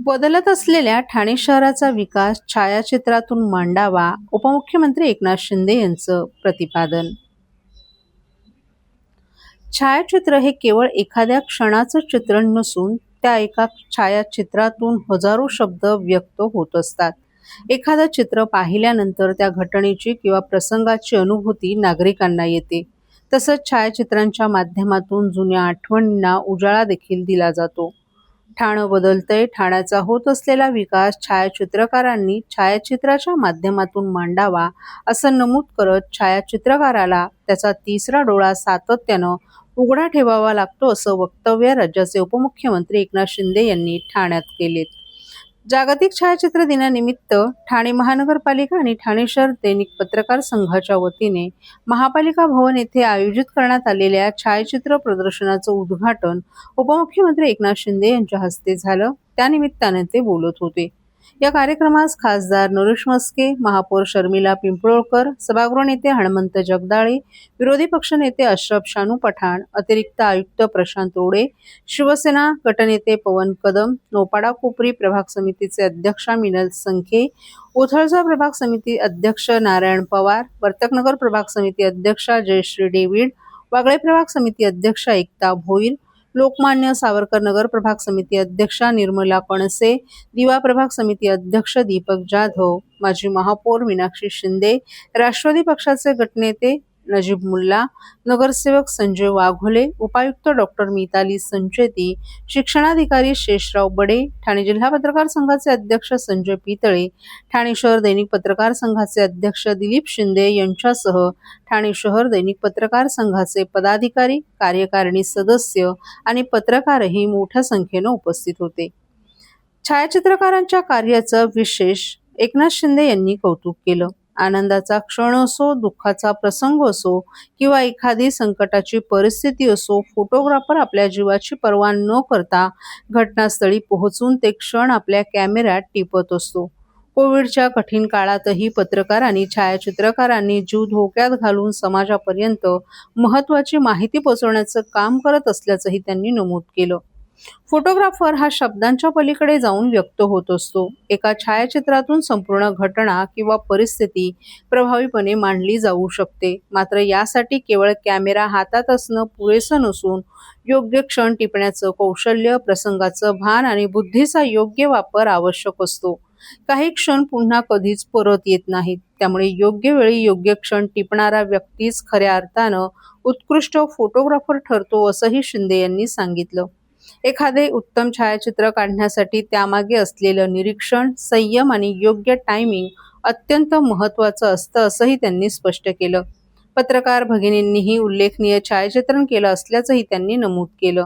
बदलत असलेल्या ठाणे शहराचा विकास छायाचित्रातून मांडावा, उपमुख्यमंत्री एकनाथ शिंदे यांचं प्रतिपादन. छायाचित्र हे केवळ एखाद्या क्षणाचं चित्रण नसून त्या एका छायाचित्रातून हजारो शब्द व्यक्त होत असतात. एखादं चित्र पाहिल्यानंतर त्या घटनेची किंवा प्रसंगाची अनुभूती नागरिकांना येते. तसंच छायाचित्रांच्या माध्यमातून जुन्या आठवणींना उजाळा देखील दिला जातो. ठाणं बदलतंय, ठाण्याचा होत असलेला विकास छायाचित्रकारांनी छायाचित्राच्या माध्यमातून मांडावा, असं नमूद करत छायाचित्रकाराला त्याचा तिसरा डोळा सातत्यानं उघडा ठेवावा लागतो, असं वक्तव्य राज्याचे उपमुख्यमंत्री एकनाथ शिंदे यांनी ठाण्यात केलेत. जागतिक छायाचित्र दिनानिमित्त ठाणे महानगरपालिका आणि ठाणे शहर दैनिक पत्रकार संघाच्या वतीने महापालिका भवन येथे आयोजित करण्यात आलेल्या छायाचित्र प्रदर्शनाचं उद्घाटन उपमुख्यमंत्री एकनाथ शिंदे यांच्या हस्ते झालं. त्यानिमित्ताने ते बोलत होते. या कार्यक्रमास खासदार नरेश म्हस्के, महापौर शर्मिला पिंपळकर, सभागृह नेते हनुमंत जगदाळे, विरोधी पक्षनेते अशरफ शानू पठाण, अतिरिक्त आयुक्त प्रशांत रोडे, शिवसेना गटनेते पवन कदम, नौपाडा कोपरी प्रभाग समितीचे अध्यक्ष मिनल संखे, ओथळचा प्रभाग समिती अध्यक्ष नारायण पवार, वर्तकनगर प्रभाग समिती अध्यक्षा जयश्री डेव्हिड, वागळे प्रभाग समिती अध्यक्षा एकता भोईर, लोकमान्य सावरकर नगर प्रभाग समिती अध्यक्षा निर्मला कणसे, दिवा प्रभाग समिती अध्यक्ष दीपक जाधव, माजी महापौर मीनाक्षी शिंदे, राष्ट्रवादी पक्षाचे गटनेते नजीब मुल्ला, नगरसेवक संजय वाघोले, उपायुक्त डॉक्टर मिताली संचेती, शिक्षणाधिकारी शेषराव बडे, ठाणे जिल्हा पत्रकार संघाचे अध्यक्ष संजय पितळे, ठाणे शहर दैनिक पत्रकार संघाचे अध्यक्ष दिलीप शिंदे यांच्यासह ठाणे शहर दैनिक पत्रकार संघाचे पदाधिकारी, कार्यकारिणी सदस्य आणि पत्रकारही मोठ्या संख्येने उपस्थित होते. छायाचित्रकारांच्या कार्याचं विशेष एकनाथ शिंदे यांनी कौतुक केलं. आनंदाचा क्षण असो, दुःखाचा प्रसंग असो किंवा एखादी संकटाची परिस्थिती असो, फोटोग्राफर आपल्या जीवाची पर्वा न करता घटनास्थळी पोहोचून ते क्षण आपल्या कॅमेऱ्यात टिपत असतो. कोविडच्या कठीण काळातही पत्रकार आणि छायाचित्रकारांनी जीव धोक्यात घालून समाजापर्यंत महत्त्वाची माहिती पोहोचवण्याचं काम करत असल्याचंही त्यांनी नमूद केलं. फोटोग्राफर हा शब्दांच्या पलीकडे जाऊन व्यक्त होत असतो. एका छायाचित्रातून संपूर्ण घटना किंवा परिस्थिती प्रभावीपणे मांडली जाऊ शकते. मात्र यासाठी केवळ कॅमेरा हातात असणं पुरेसं नसून योग्य क्षण टिपण्याचं कौशल्य, प्रसंगाचं भान आणि बुद्धीचा योग्य वापर आवश्यक असतो. काही क्षण पुन्हा कधीच परत येत नाहीत. त्यामुळे योग्य वेळी योग्य क्षण टिपणारा व्यक्तीच खऱ्या अर्थानं उत्कृष्ट फोटोग्राफर ठरतो, असंही शिंदे यांनी सांगितलं. एखादे उत्तम छायाचित्र काढण्यासाठी त्यामागे असलेलं निरीक्षण, संयम आणि योग्य टायमिंग अत्यंत महत्त्वाचं असतं, असंही त्यांनी स्पष्ट केलं. पत्रकार भगिनींनीही उल्लेखनीय छायाचित्रण केलं असल्याचंही त्यांनी नमूद केलं.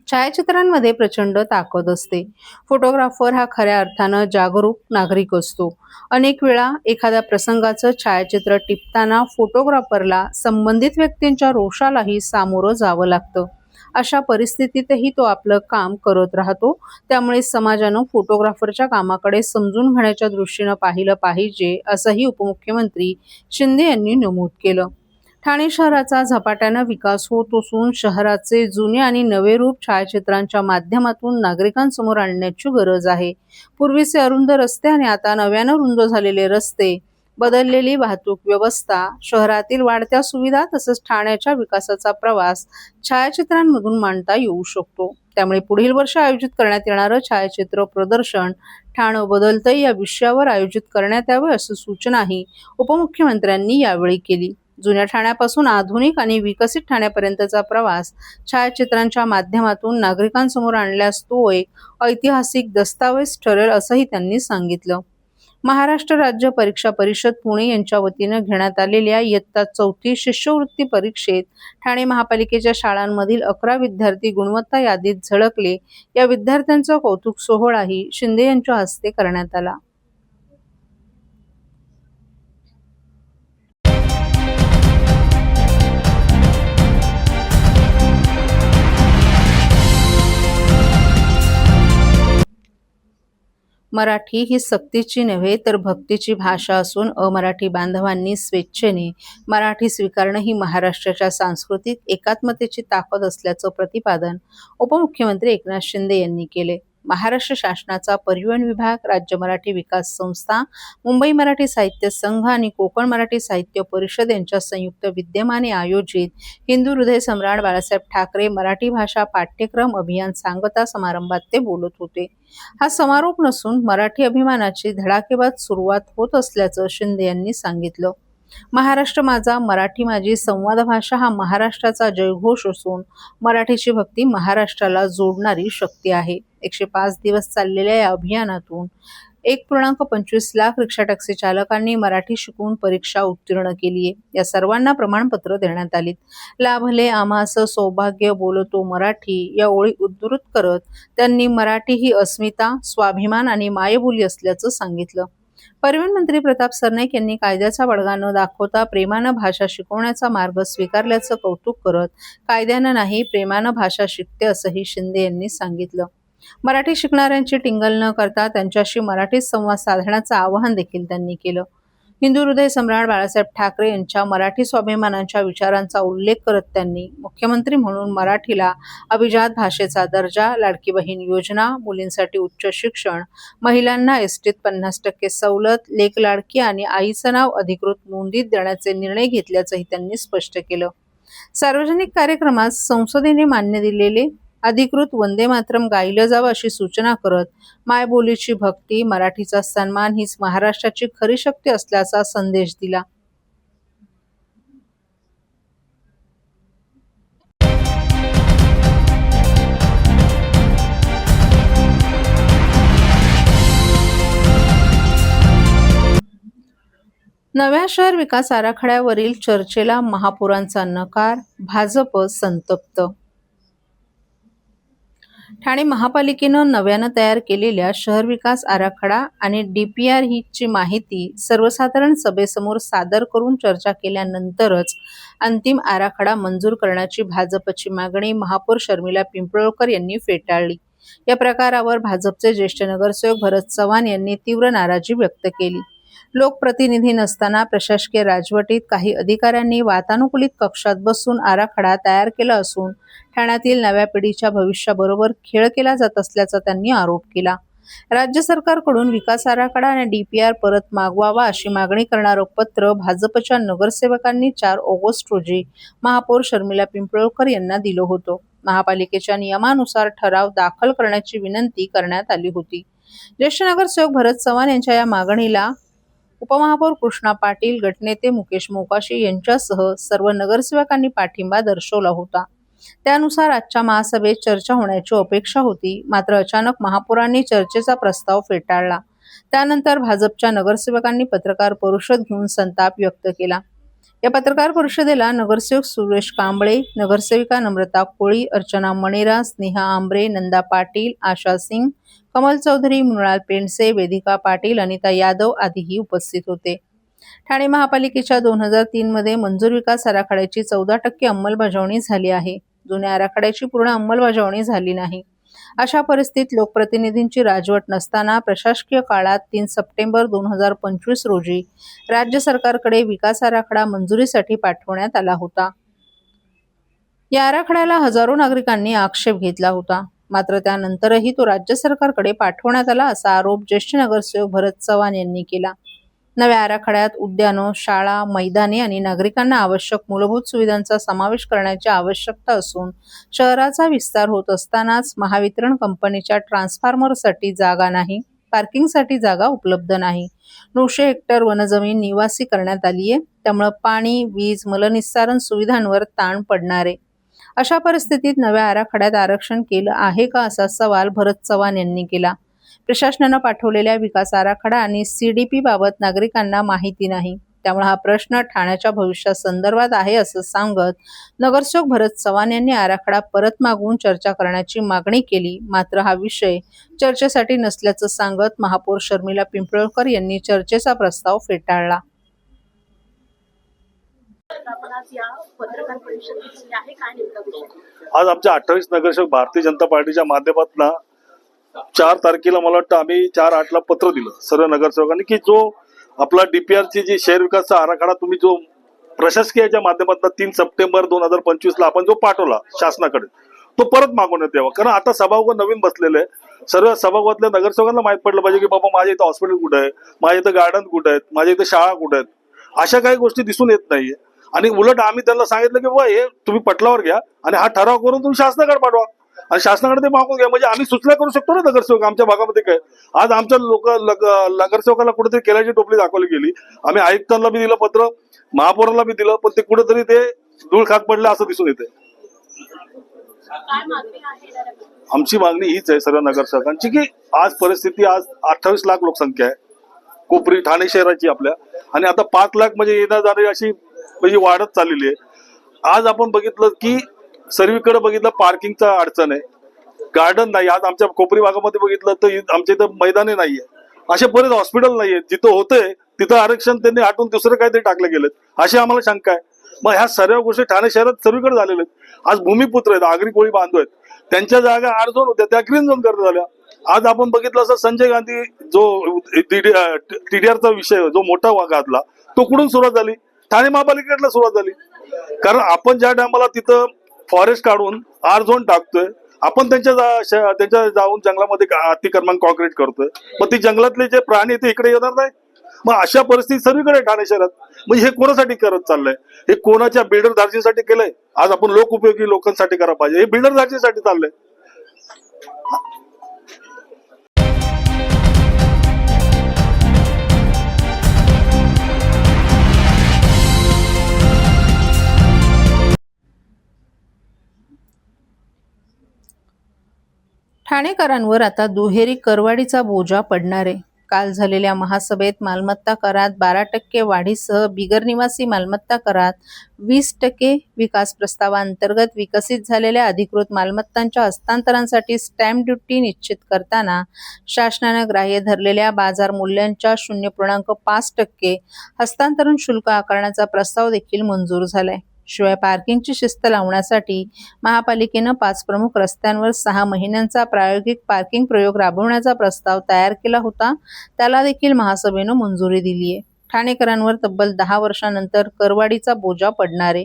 छायाचित्रांमध्ये प्रचंड ताकद असते. फोटोग्राफर हा खऱ्या अर्थानं जागरूक नागरिक असतो. अनेक वेळा एखाद्या प्रसंगाचं छायाचित्र टिपताना फोटोग्राफरला संबंधित व्यक्तींच्या रोषालाही सामोरं जावं लागतं. अशा परिस्थितीतही तो आपलं काम करत राहतो. त्यामुळे समाजानं फोटोग्राफरच्या कामाकडे समजून घेण्याच्या दृष्टीनं पाहिलं पाहिजे, असंही उपमुख्यमंत्री शिंदे यांनी नमूद केलं. ठाणे शहराचा झपाट्यानं विकास होत असून शहराचे जुने आणि नवे रूप छायाचित्रांच्या माध्यमातून नागरिकांसमोर आणण्याची गरज आहे. पूर्वीचे अरुंद रस्ते आणि आता नव्यानं रुंद झालेले रस्ते, बदललेली वाहतूक व्यवस्था, शहरातील वाढत्या सुविधा तसंच ठाण्याच्या विकासाचा प्रवास छायाचित्रांमधून मांडता येऊ शकतो. त्यामुळे पुढील वर्षी आयोजित करण्यात येणारं छायाचित्र प्रदर्शन ठाणं बदलतंय या विषयावर आयोजित करण्यात यावं, अशी सूचनाही उपमुख्यमंत्र्यांनी यावेळी केली. जुन्या ठाण्यापासून आधुनिक आणि विकसित ठाण्यापर्यंतचा प्रवास छायाचित्रांच्या माध्यमातून नागरिकांसमोर आणल्यास तो एक ऐतिहासिक दस्तावेज ठरेल, असंही त्यांनी सांगितलं. महाराष्ट्र राज्य परीक्षा परिषद पुणे यांच्या वतीनं घेण्यात आलेल्या इयत्ता 4थी शिष्यवृत्ती परीक्षेत ठाणे महापालिकेच्या शाळांमधील 11 विद्यार्थी गुणवत्ता यादीत झळकले. या विद्यार्थ्यांचा कौतुक सोहळाही शिंदे यांच्या हस्ते करण्यात आला. मराठी ही सक्तीची नव्हे तर भक्तीची भाषा असून अमराठी बांधवांनी स्वेच्छेने मराठी स्वीकारणं ही महाराष्ट्राच्या सांस्कृतिक एकात्मतेची ताकद असल्याचं प्रतिपादन उपमुख्यमंत्री एकनाथ शिंदे यांनी केले. महाराष्ट्र शासनाचा परिवहन विभाग, राज्य मराठी विकास संस्था, मुंबई मराठी साहित्य संघ आणि कोकण मराठी साहित्य परिषद यांच्या संयुक्त विद्यमाने आयोजित हिंदू हृदय सम्राट बाळासाहेब ठाकरे मराठी भाषा पाठ्यक्रम अभियान सांगता समारंभात ते बोलत होते. हा समारोप नसून मराठी अभिमानाची धडाकेबाज सुरुवात होत असल्याचं शिंदे यांनी सांगितलं. महाराष्ट्र माझा, मराठी माझी संवाद भाषा हा महाराष्ट्राचा जयघोष असून मराठीची भक्ती महाराष्ट्राला जोडणारी शक्ती आहे. 105 दिवस चाललेल्या या अभियानातून 1.25 लाख रिक्षा टॅक्सी चालकांनी मराठी शिकून परीक्षा उत्तीर्ण केली आहे. या सर्वांना प्रमाणपत्र देण्यात आलीत. लाभले आम्हास सौभाग्य बोलतो मराठी या ओळी उद्धृत करत त्यांनी मराठी ही अस्मिता, स्वाभिमान आणि मायबोली असल्याचं सांगितलं. परिवहन मंत्री प्रताप सरनाईक यांनी कायद्याचा बडगा न दाखवता प्रेमानं भाषा शिकवण्याचा मार्ग स्वीकारल्याचं कौतुक करत कायद्यानं नाही प्रेमानं भाषा शिकते असंही शिंदे यांनी सांगितलं. मराठी शिकणाऱ्यांची टिंगल न करता त्यांच्याशी मराठीत संवाद साधण्याचं आवाहन देखील त्यांनी केलं. हिंदू हृदय सम्राट बाळासाहेब ठाकरे यांच्या मराठी स्वाभिमानाच्या विचारांचा उल्लेख करत त्यांनी मुख्यमंत्री म्हणून मराठीला अभिजात भाषेचा दर्जा, लाडकी बहीण योजना, मुलींसाठी उच्च शिक्षण, महिलांना एसटीत 50% सवलत, लेक लाडकी आणि आईचं नाव अधिकृत नोंदीत देण्याचे निर्णय घेतल्याचंही त्यांनी स्पष्ट केलं. सार्वजनिक कार्यक्रमात संसदेने मान्य दिलेले अधिकृत वंदे मातरम गायलं जावं अशी सूचना करत मायबोलीची भक्ती, मराठीचा सन्मान हीच महाराष्ट्राची खरी शक्ती असल्याचा संदेश दिला. नव्या शहर विकास आराखड्यावरील चर्चेला महापौरांचा नकार, भाजप संतप्त. ठाणे महापालिकेनं नव्यानं तयार केलेल्या शहर विकास आराखडा आणि DPR ची माहिती सर्वसाधारण सभेसमोर सादर करून चर्चा केल्यानंतरच अंतिम आराखडा मंजूर करण्याची भाजपची मागणी महापौर शर्मिला पिंपळकर यांनी फेटाळली. या प्रकारावर भाजपचे ज्येष्ठ नगरसेवक भरत चव्हाण यांनी तीव्र नाराजी व्यक्त केली. लोकप्रतिनिधी नसताना प्रशासकीय राजवटीत काही अधिकाऱ्यांनी वातानुकूलित कक्षात बसून आराखडा तयार केला असून ठाण्यातील नव्या पिढीच्या भविष्याबरोबर खेळ केला जात असल्याचा त्यांनी आरोप केला. राज्य सरकारकडून विकास आराखडा आणि DPR परत मागवावा अशी मागणी करणारं पत्र भाजपच्या नगरसेवकांनी 4 ऑगस्ट रोजी महापौर शर्मिला पिंपळकर यांना दिलं होतं. महापालिकेच्या नियमानुसार ठराव दाखल करण्याची विनंती करण्यात आली होती. ज्येष्ठ नगरसेवक भरत चव्हाण यांच्या या मागणीला उपमहापौर कृष्णा पाटील, गटनेते मुकेश मोकाशी यांच्यासह सर्व नगरसेवकांनी पाठिंबा दर्शवला होता. त्यानुसार आजच्या महासभेत चर्चा होण्याची अपेक्षा होती. मात्र अचानक महापौरांनी चर्चेचा प्रस्ताव फेटाळला. त्यानंतर भाजपच्या नगरसेवकांनी पत्रकार परिषद घेऊन संताप व्यक्त केला. या पत्रकार परिषदेला नगरसेवक सुरेश कांबळे, नगरसेविका नम्रता कोळी, अर्चना मणेरा, स्नेहा आंबरे, नंदा पाटील, आशा सिंग, कमल चौधरी, मृणाल पेंडसे, वेदिका पाटील, अनिता यादव आदीही उपस्थित होते. ठाणे महापालिकेच्या 2003 मध्ये मंजूर विकास आराखड्याची 14% अंमलबजावणी झाली आहे. जुन्या आराखड्याची पूर्ण अंमलबजावणी झाली नाही. अशा परिस्थितीत लोकप्रतिनिधींची राजवट नसताना प्रशासकीय काळात 3 सप्टेंबर 2025 रोजी राज्य सरकारकडे विकास आराखडा मंजुरीसाठी पाठवण्यात आला होता. या आराखड्याला हजारो नागरिकांनी आक्षेप घेतला होता. मात्र त्यानंतरही तो राज्य सरकारकडे पाठवण्यात आला असा आरोप ज्येष्ठ नगरसेवक भरत चव्हाण यांनी केला. नव्या आराखड्यात उद्यानं, शाळा, मैदाने आणि नागरिकांना आवश्यक मूलभूत सुविधांचा समावेश करण्याची आवश्यकता असून शहराचा विस्तार होत असतानाच महावितरण कंपनीच्या ट्रान्सफॉर्मरसाठी जागा नाही, पार्किंगसाठी जागा उपलब्ध नाही. 900 हेक्टर वनजमीन निवासी करण्यात आली आहे. त्यामुळे पाणी, वीज, मलनिस्सारण सुविधांवर ताण पडणार आहे. अशा परिस्थितीत नव्या आराखड्यात आरक्षण केलं आहे का असा सवाल भरत चव्हाण यांनी केला. प्रशासनानं पाठवलेल्या विकास आराखडा आणि CDP बाबत नागरिकांना माहिती नाही. त्यामुळे हा प्रश्न ठाण्याच्या भविष्यासंदर्भात आहे असं सांगत नगरसेवक भरत चव्हाण यांनी आराखडा परत मागवून चर्चा करण्याची मागणी केली. मात्र हा विषय चर्चेसाठी नसल्याचं सांगत महापौर शर्मिला पिंपळकर यांनी चर्चेचा प्रस्ताव फेटाळला. आज आमच्या 28 नगरसेवक भारतीय जनता पार्टीच्या माध्यमातून 4 तारखेला मला वाटतं आम्ही 4/8 पत्र दिलं सर्व नगरसेवकांनी की जो आपला DPR ची जी शहर विकासचा आराखडा तुम्ही जो प्रशासकीयच्या माध्यमातून 3 सप्टेंबर 2025 ला आपण जो पाठवला शासनाकडे तो परत मागवण्यात यावा. कारण आता सभागृह नवीन बसलेलं आहे. सर्व सभागृहातल्या नगरसेवकांना माहित पडलं पाहिजे की बाबा माझ्या इथं हॉस्पिटल कुठं आहे, माझ्या इथं गार्डन कुठं आहेत, माझ्या इथं शाळा कुठं आहेत, अशा काही गोष्टी दिसून येत नाहीये. आणि उलट आम्ही त्यांना सांगितलं की बाबा हे तुम्ही पटलावर घ्या आणि हा ठराव करून तुम्ही शासनाकडे पाठवा आणि शासनाकडे ते मागून घ्या, म्हणजे आम्ही सूचना करू शकतो ना नगरसेवक. आमच्या भागामध्ये काय आज आमच्या नगरसेवकाला कुठेतरी केल्याची टोपली दाखवली गेली. आम्ही आयुक्तांना बी दिलं पत्र, महापौराला बी दिलं, पण ते कुठेतरी ते धूळ खात पडलं असं दिसून येते. आमची मागणी हीच आहे सर्व नगरसेवकांची की आज परिस्थिती, आज 28 लाख लोकसंख्या आहे कोपरी ठाणे शहराची आपल्या, आणि आता 5 लाख म्हणजे येणार जाणारी अशी म्हणजे वाढत चाललेली आहे. आज आपण बघितलं की सर्वीकडे बघितलं पार्किंगचा अडचण आहे, गार्डन नाही. आज आमच्या कोपरी भागामध्ये बघितलं तर आमच्या इथं मैदाने नाहीये, असे बरेच हॉस्पिटल नाहीये. जिथं होतंय तिथं आरक्षण त्यांनी हटून दुसरं काहीतरी टाकले गेलेत, अशी आम्हाला शंका आहे. मग ह्या सर्व गोष्टी ठाणे शहरात सर्वीकडे झालेल्या आहेत. आज भूमिपुत्र आहेत, आगरी कोळी बांधव आहेत, त्यांच्या जागा आर झोन होत्या त्या ग्रीन झोन करण्यात झाल्या. आज आपण बघितलं असं संजय गांधी जो TDRचा विषय जो मोठा घातला तो कुठून सुरुवात झाली, ठाणे महापालिकेकडनं सुरुवात झाली. कारण आपण ज्या टायमाला तिथं फॉरेस्ट काढून आर झोन टाकतोय, आपण त्यांच्या जाऊन जंगलामध्ये अतिक्रमण कॉन्क्रीट करतोय, मग ती जंगलातले जे प्राणी ते इकडे येणार नाही. मग अशा परिस्थिती सर्वीकडे ठाणे शहरात. म्हणजे हे कोणासाठी करत चाललंय, हे कोणाच्या बिल्डर दार्जिनीसाठी केलंय. आज आपण लोक उपयोगी लोकांसाठी करायला पाहिजे, हे बिल्डर दार्जिनीसाठी चाललंय. ठाणेकरांवर आता दुहेरी करवाढीचा बोजा पडणार आहे. काल झालेल्या महासभेत मालमत्ता करात 12% वाढीसह बिगर निवासी मालमत्ता करात 20% विकास प्रस्तावांतर्गत विकसित झालेल्या अधिकृत मालमत्तांच्या हस्तांतरणासाठी स्टॅम्प ड्युटी निश्चित करताना शासनानं ग्राह्य धरलेल्या बाजार मूल्यांच्या 0.5% हस्तांतरण शुल्क आकारण्याचा प्रस्ताव देखील मंजूर झालाय. शिवाय पार्किंगची शिस्त लावण्यासाठी महापालिकेनं 5 प्रमुख रस्त्यांवर 6 महिन्यांचा प्रायोगिक पार्किंग प्रयोग राबवण्याचा प्रस्ताव तयार केला होता, त्याला देखील महासभेनं मंजुरी दिली आहे. ठाणेकरांवर तब्बल 10 वर्षांनंतर करवाढीचा बोजा पडणार आहे.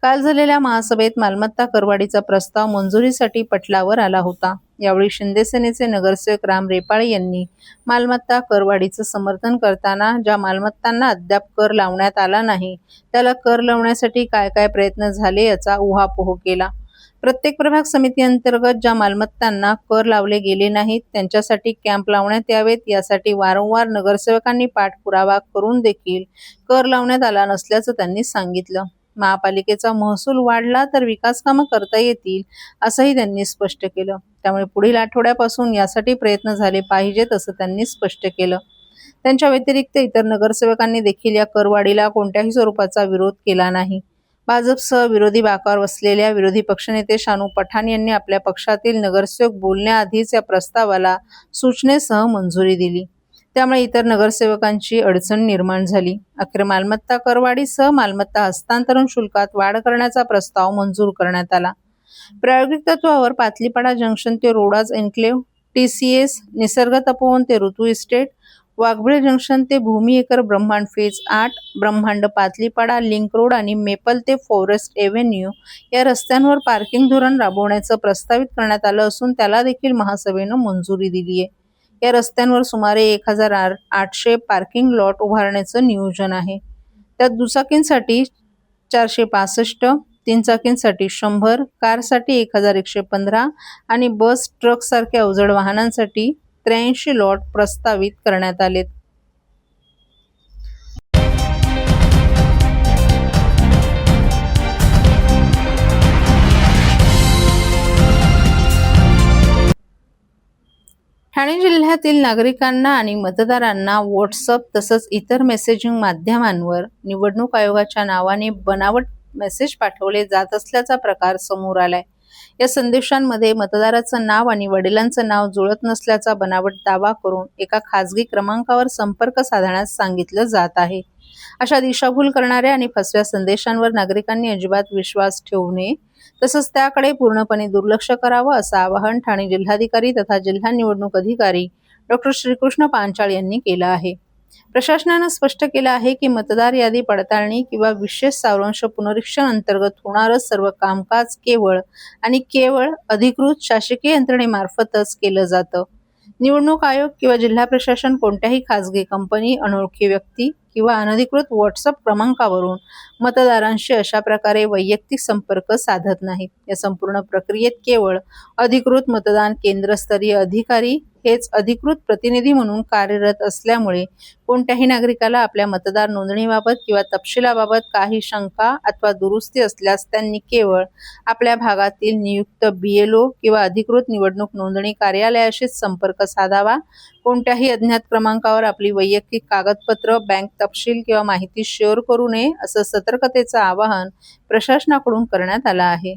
काल झालेल्या महासभेत मालमत्ता करवाढीचा प्रस्ताव मंजुरीसाठी पटलावर आला होता. यावेळी शिंदे सेनेचे नगरसेवक राम रेपाळे यांनी मालमत्ता करवाढीचं समर्थन करताना ज्या मालमत्तांना अद्याप कर लावण्यात आला नाही त्याला कर लावण्यासाठी काय काय प्रयत्न झाले याचा उहापोह केला. प्रत्येक प्रभाग समिती अंतर्गत ज्या मालमत्तांना कर लावले गेले नाहीत त्यांच्यासाठी कॅम्प लावण्यात यावेत, यासाठी वारंवार नगरसेवकांनी पाठपुरावा करून देखील कर लावण्यात आला नसल्याचं त्यांनी सांगितलं. महापालिकेचा महसूल वाढला तर विकास कामं करता येतील असंही त्यांनी स्पष्ट केलं. त्यामुळे पुढील आठवड्यापासून यासाठी प्रयत्न झाले पाहिजेत असं त्यांनी स्पष्ट केलं. त्यांच्या व्यतिरिक्त इतर नगरसेवकांनी देखील या करवाढीला कोणत्याही स्वरूपाचा विरोध केला नाही. भाजपसह विरोधी बाकावर बसलेल्या विरोधी पक्षनेते शानू पठाण यांनी आपल्या पक्षातील नगरसेवक बोलण्याआधीच या प्रस्तावाला सूचनेसह मंजुरी दिली. त्यामुळे इतर नगरसेवकांची अडचण निर्माण झाली. अखेर मालमत्ता करवाढीसह मालमत्ता हस्तांतरण शुल्कात वाढ करण्याचा प्रस्ताव मंजूर करण्यात आला. प्रायोगिक तत्वावर पातलीपाडा जंक्शन ते रोडाज एन्क्लेव्ह, TCS, निसर्ग तपोवन ते ऋतू इस्टेट, वाघबळे जंक्शन ते भूमी एकर ब्रह्मांड फेज 8, ब्रह्मांड पातलीपाडा लिंक रोड आणि मेपल ते फॉरेस्ट एव्हेन्यू या रस्त्यांवर पार्किंग धोरण राबवण्याचं प्रस्तावित करण्यात आलं असून त्याला देखील महासभेनं मंजुरी दिली आहे. या रस्त्यांवर सुमारे 1800 पार्किंग लॉट उभारण्याचं नियोजन आहे. त्यात दुचाकींसाठी 465, 3 चाकींसाठी 100, कारसाठी 1115 आणि बस, ट्रक सारख्या अवजड वाहनांसाठी 83 लॉट प्रस्तावित करण्यात आलेत. ठाणे जिल्ह्यातील नागरिकांना आणि मतदारांना व्हॉट्सअप तसंच इतर मेसेजिंग माध्यमांवर निवडणूक आयोगाच्या नावाने बनावट मेसेज पाठवले जात असल्याचा प्रकार समोर आलाय. या संदेशांमध्ये मतदाराचं नाव आणि वडिलांचं नाव जुळत नसल्याचा बनावट दावा करून एका खासगी क्रमांकावर संपर्क साधण्यास सांगितलं जात आहे. अशा दिशाभूल करणाऱ्या आणि फसव्या संदेशांवर नागरिकांनी अजिबात विश्वास ठेवू नये, तसंच त्याकडे पूर्णपणे दुर्लक्ष करावं असं आवाहन ठाणे जिल्हाधिकारी तथा जिल्हा निवडणूक अधिकारी डॉ. श्रीकृष्ण पांचाळ यांनी केलं आहे. प्रशासनानं स्पष्ट केलं आहे की मतदार यादी पडताळणी किंवा विशेष सारांश पुनरीक्षण अंतर्गत होणारं सर्व कामकाज केवळ आणि केवळ अधिकृत शासकीय यंत्रणेमार्फतच केलं जातं. निवडणूक आयोग किंवा जिल्हा प्रशासन कोणत्याही खासगी कंपनी, अनोळखी व्यक्ती किंवा अनधिकृत व्हॉट्सअप क्रमांकावरून मतदारांशी अशा प्रकारे वैयक्तिक संपर्क साधत नाहीत. या संपूर्ण प्रक्रियेत केवळ अधिकृत मतदान केंद्रस्तरीय अधिकारी हेच अधिकृत प्रतिनिधी म्हणून कार्यरत असल्यामुळे कोणत्याही नागरिकाला आपल्या मतदार नोंदणीबाबत किंवा तपशिलाबाबत काही शंका अथवा दुरुस्ती असल्यास त्यांनी केवळ आपल्या भागातील नियुक्त BLO किंवा अधिकृत निवडणूक नोंदणी कार्यालयाशीच संपर्क साधावा. कोणत्याही अज्ञात क्रमांकावर आपली वैयक्तिक कागदपत्र, बँक तपशील किंवा माहिती शेअर करू नये असं सतर्कतेचं आवाहन प्रशासनाकडून करण्यात आलं आहे.